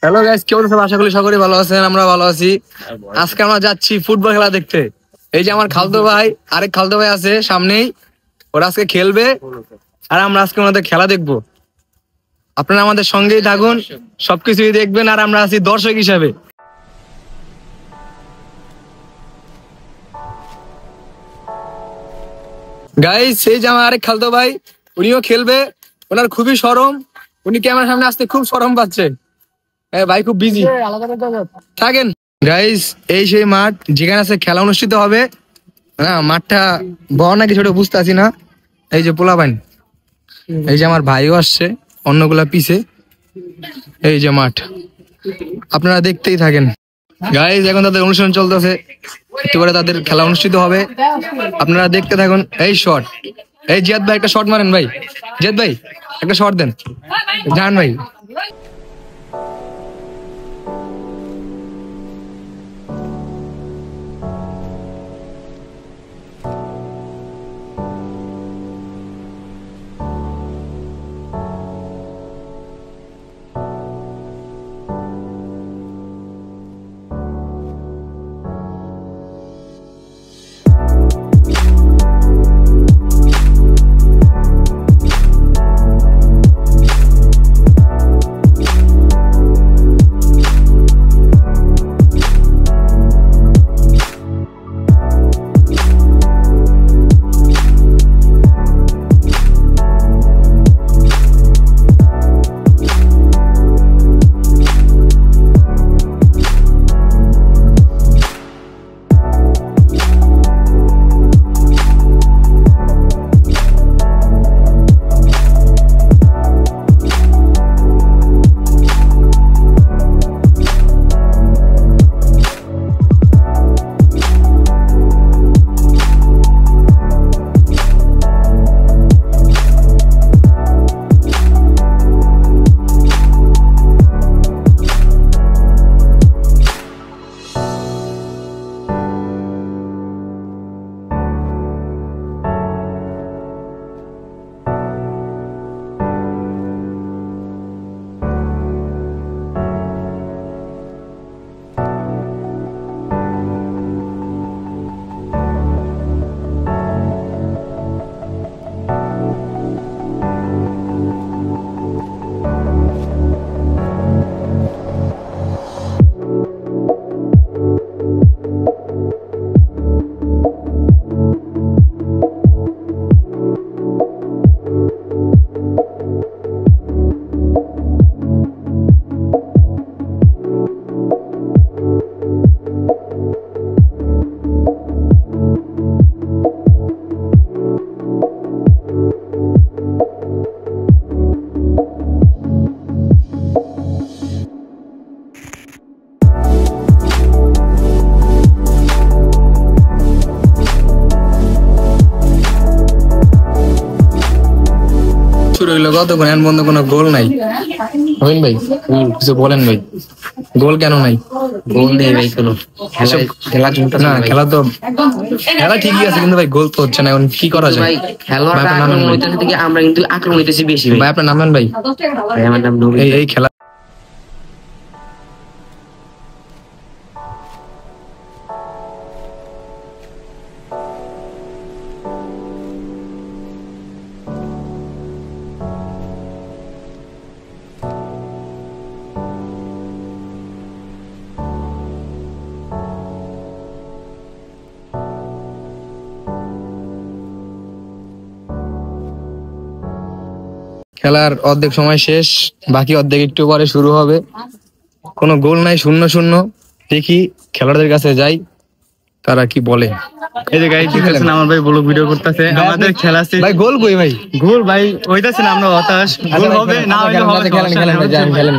Hello guys, কেমন আছেন? আশা করি সকলেই ভালো আছেন, আমরা ভালো আছি। আজকে আমরা যাচ্ছি ফুটবল খেলা দেখতে। এই যে আমার খালতো ভাই, আরেক খালতো ভাই আছে সামনেই, ওরা আজকে খেলবে আর আমরা আজকে ওনাদের খেলা দেখবো। আপনারা আমাদের সঙ্গেই থাকুন, সবকিছুই দেখবেন আর আমরা আছি দর্শক হিসাবে। গাইস, এই যে আমার আরেক খালতো ভাই, উনিও খেলবে। ওনার খুবই শরম, উনি ক্যামেরার সামনে আসতে খুব শরম পাচ্ছে। ভাই খুব বিজি থাকেন। গাইস, এই সেই মাঠ যেখানে আছে খেলা অনুষ্ঠিত হবে। হ্যাঁ, মাঠটা বড় নাকি ছোট বুঝতে আছি না। এই যে পোলাপাইন, এই যে আমার ভাইও আসছে, অন্যগুলা পিছে। এই যে মাঠ, আপনারা দেখতেই থাকেন। গাইস, এখন তাদের অনুষ্ঠান চলতেছে, একটু করে তাদের খেলা অনুষ্ঠিত হবে, আপনারা দেখতে থাকুন। এই শট, এই জিয়াদ ভাই একটা শট মারেন ভাই। জিয়াদ ভাই একটা শট দেন, জান ভাই। শুরু হইলো কতক্ষণ, এখন বন্ধ, কোনো গোল নাই। রহিম ভাই কিছু বলেন ভাই, গোল কেন নাই? গোল নেই ভাই, কোনো খেলা চলতে না, খেলা তো খেলা ঠিকই আছে, কিন্তু ভাই গোল তো হচ্ছে না। এখন কি করা যায়? খেলোয়াড় আক্রমণ হইতেছে থেকে আমরা কিন্তু আক্রমণ হইতেছি বেশি। ভাই আপনার নাম নেন ভাই। আমার নাম নবীন। এই খেলা খেলার অর্ধেক সময় শেষ, বাকি অর্ধেক একটু পরে শুরু হবে। কোনো গোল নাই, 0-0। দেখি খেলোয়াড়দের কাছে যাই, তারা কি বলে। এই যে গাইস দেখতেছেন, আমার ভাই ব্লগ ভিডিও করতেছে। আমাদের খেলা আছে ভাই, গোল কই ভাই? গোল ভাই হইতাছে না, আমরা হতাশ। গোল হবে না হইলে হবে, খেলেন খেলেন ভাই, যান খেলেন।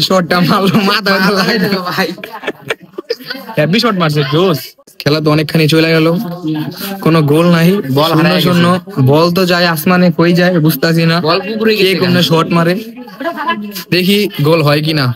শটটা মারলো, মাথা লাগলো ভাই, হেভি শট মারছে, জোস। খেলা তো অনেকখানি চলে গেল, কোনো গোল নাই, বল 0-0। বল তো যায় আসমানে, কই যায় বুঝতেছি না, কে কোন শট মারে। দেখি গোল হয় কিনা।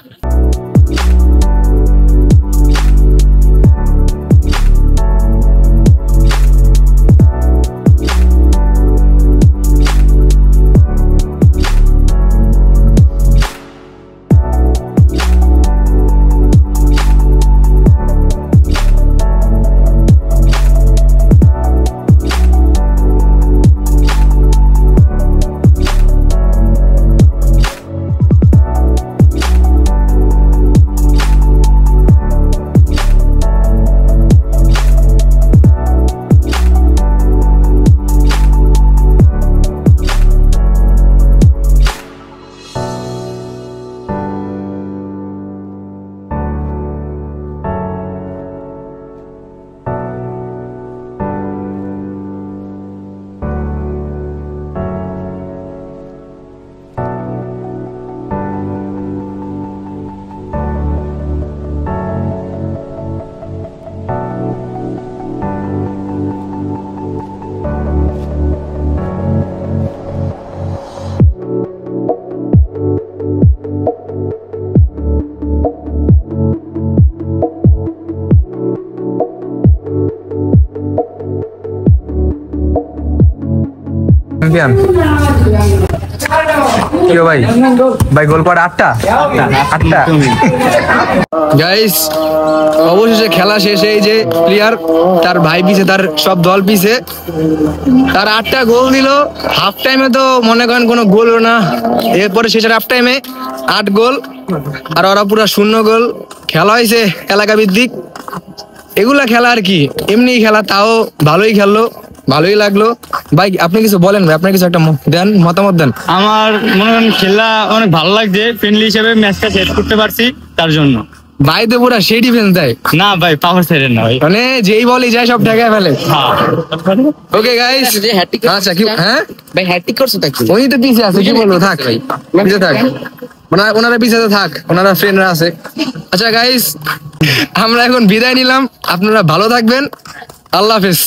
চ্যাম্পিয়ন। কি ভাই ভাই গোল করা 8টা গাইস। অবশেষে খেলা শেষে এই যে প্লেয়ার তার ভাই পিছে, তার সব দল পিছে, তার 8টা গোল দিল। হাফ টাইমে তো মনে করেন কোনো গোল হলো না, এরপরে শেষের হাফ টাইমে 8 গোল, আর ওরা পুরো 0 গোল। খেলা হয়েছে এলাকা ভিত্তিক, এগুলা খেলা আর কি, এমনি খেলা, তাও ভালোই খেললো, ভালোই লাগলো। ভাই আপনি কিছু বলেন, ভাই আপনার কিছু একটা দেন, মতামত দেন। আমার মনে হয় খেলা অনেক ভালো লাগছে, ফ্রেন্ডলি হিসেবে ম্যাচটা শেষ করতে পারছি তার জন্য। ভাই তো পুরা সেই ডিফেন্স দেয় না ভাই, পাওয়ার সাইডের না ভাই, মানে যেই বলই যায় সব ঢাকায় ফেলে। ওকে গাইস, যে হ্যাট্রিক আচ্ছা কি হ্যাঁ ভাই হ্যাট্রিক করছো তাকে উনি তো পিছে আছে, কি বলবো, থাক ভাই পিছে থাক, ওনারা পিছে থাক, ওনারা ফ্রেন্ডরা আছে। আচ্ছা গাইস, আমরা এখন বিদায় নিলাম, আপনারা ভালো থাকবেন, আল্লাহ হাফেজ।